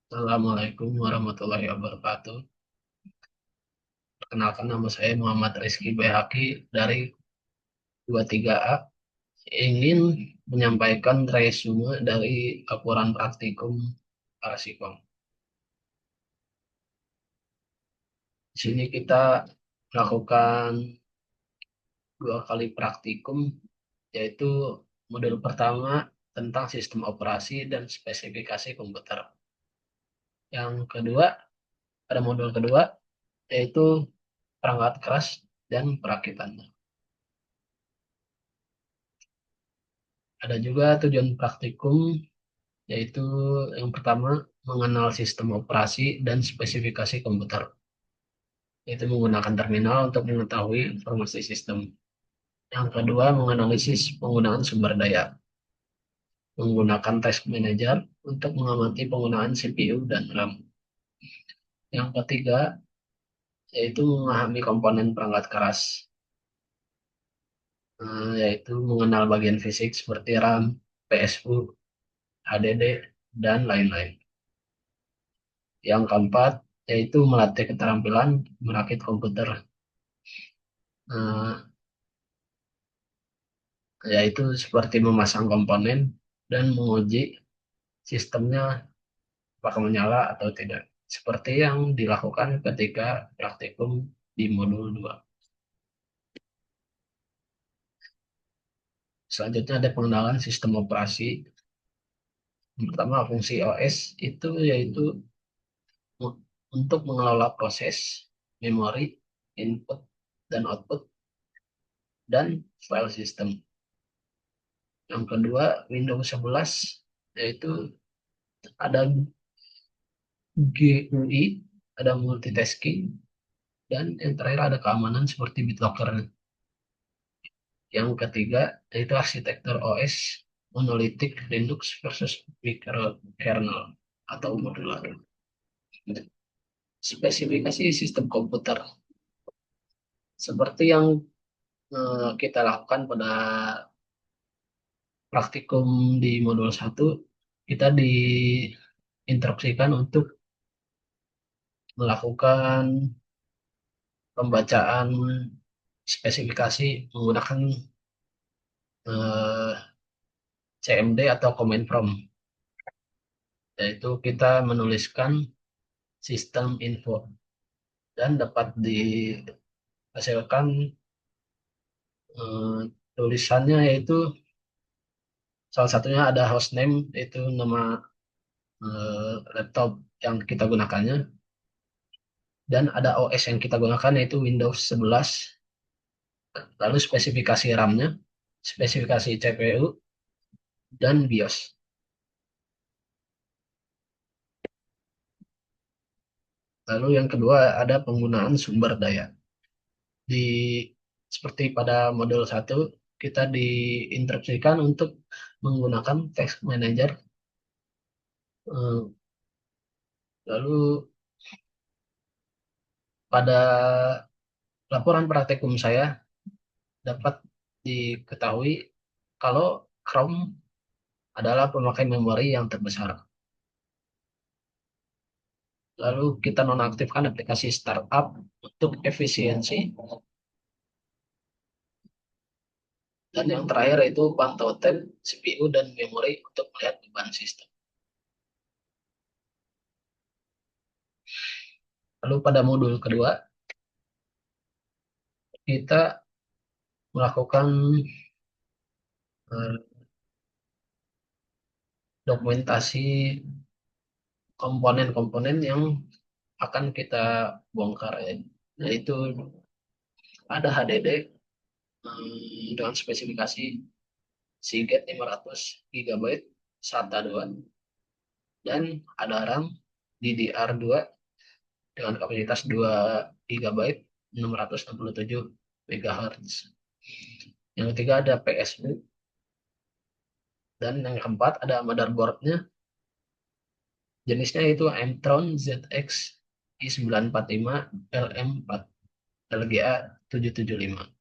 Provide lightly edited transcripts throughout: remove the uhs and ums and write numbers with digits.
Assalamualaikum warahmatullahi wabarakatuh. Perkenalkan nama saya Muhammad Rizky Bayhaki dari 23A. Ingin menyampaikan resume dari laporan praktikum Arsikom. Di sini kita melakukan 2 kali praktikum, yaitu modul pertama tentang sistem operasi dan spesifikasi komputer. Yang kedua, pada modul kedua, yaitu perangkat keras dan perakitannya. Ada juga tujuan praktikum, yaitu yang pertama mengenal sistem operasi dan spesifikasi komputer, yaitu menggunakan terminal untuk mengetahui informasi sistem. Yang kedua, menganalisis penggunaan sumber daya, menggunakan task manager untuk mengamati penggunaan CPU dan RAM. Yang ketiga, yaitu memahami komponen perangkat keras, yaitu mengenal bagian fisik seperti RAM, PSU, HDD, dan lain-lain. Yang keempat, yaitu melatih keterampilan merakit komputer, eh, yaitu seperti memasang komponen dan menguji sistemnya apakah menyala atau tidak, seperti yang dilakukan ketika praktikum di modul 2. Selanjutnya ada pengenalan sistem operasi. Yang pertama, fungsi OS itu yaitu untuk mengelola proses, memori, input dan output, dan file system. Yang kedua, Windows 11 yaitu ada GUI, ada multitasking, dan yang terakhir ada keamanan seperti BitLocker. Yang ketiga, yaitu arsitektur OS, monolitik Linux versus microkernel atau modular. Spesifikasi sistem komputer. Seperti yang kita lakukan pada praktikum di modul 1, kita diinstruksikan untuk melakukan pembacaan spesifikasi menggunakan eh, CMD atau command prompt, yaitu kita menuliskan sistem info dan dapat dihasilkan eh, tulisannya, yaitu salah satunya ada hostname, yaitu nama laptop yang kita gunakannya, dan ada OS yang kita gunakan yaitu Windows 11, lalu spesifikasi RAM-nya, spesifikasi CPU, dan BIOS. Lalu yang kedua ada penggunaan sumber daya. Di seperti pada model 1, kita diinstruksikan untuk menggunakan task manager. Eh, Lalu pada laporan praktikum saya dapat diketahui kalau Chrome adalah pemakai memori yang terbesar. Lalu kita nonaktifkan aplikasi startup untuk efisiensi. Dan yang terakhir itu pantau tab, CPU, dan memori untuk melihat beban sistem. Lalu pada modul kedua, kita melakukan eh, dokumentasi komponen-komponen yang akan kita bongkar, ya. Yaitu ada HDD dengan spesifikasi Seagate 500 GB SATA 2, dan ada RAM DDR2 dengan kapasitas 2 GB 667 MHz. Yang ketiga ada PSU, dan yang keempat ada motherboardnya, jenisnya itu Entron ZX i945 LM4 LGA 775.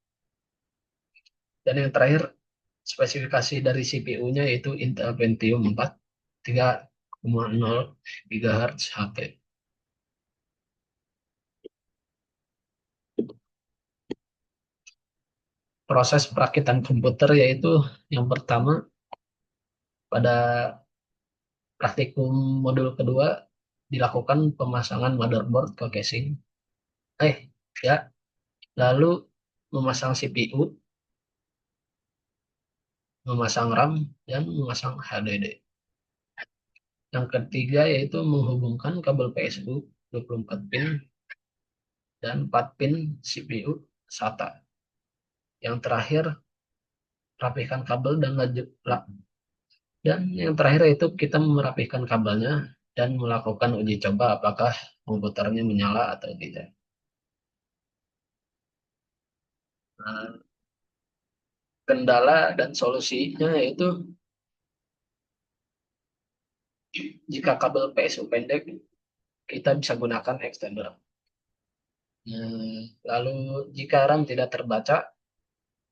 Dan yang terakhir spesifikasi dari CPU-nya yaitu Intel Pentium 4 3,5 GHz HP. Proses perakitan komputer yaitu yang pertama pada praktikum modul kedua dilakukan pemasangan motherboard ke casing. Eh, ya, lalu memasang CPU, memasang RAM, dan memasang HDD. Yang ketiga yaitu menghubungkan kabel PSU 24 pin dan 4 pin CPU SATA. Yang terakhir rapihkan kabel dan dan yang terakhir itu kita merapihkan kabelnya dan melakukan uji coba apakah komputernya menyala atau tidak. Nah, kendala dan solusinya yaitu jika kabel PSU pendek kita bisa gunakan extender. Lalu jika RAM tidak terbaca,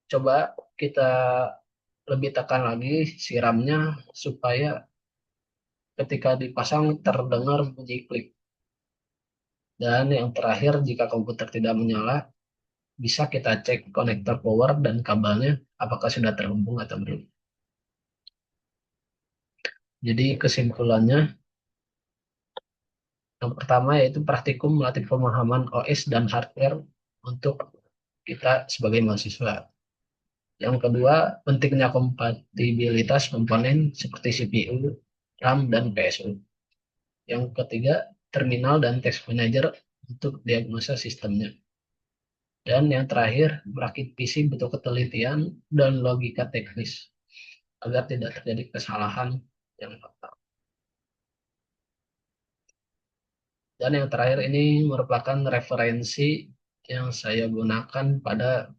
coba kita lebih tekan lagi si RAM-nya supaya ketika dipasang terdengar bunyi klik. Dan yang terakhir, jika komputer tidak menyala, bisa kita cek konektor power dan kabelnya apakah sudah terhubung atau belum. Jadi kesimpulannya, yang pertama yaitu praktikum melatih pemahaman OS dan hardware untuk kita sebagai mahasiswa. Yang kedua, pentingnya kompatibilitas komponen seperti CPU, RAM, dan PSU. Yang ketiga, terminal dan test manager untuk diagnosa sistemnya. Dan yang terakhir, merakit PC butuh ketelitian dan logika teknis agar tidak terjadi kesalahan yang fatal. Dan yang terakhir ini merupakan referensi yang saya gunakan pada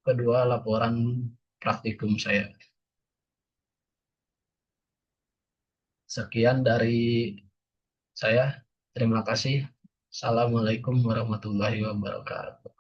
kedua laporan praktikum saya. Sekian dari saya. Terima kasih. Assalamualaikum warahmatullahi wabarakatuh.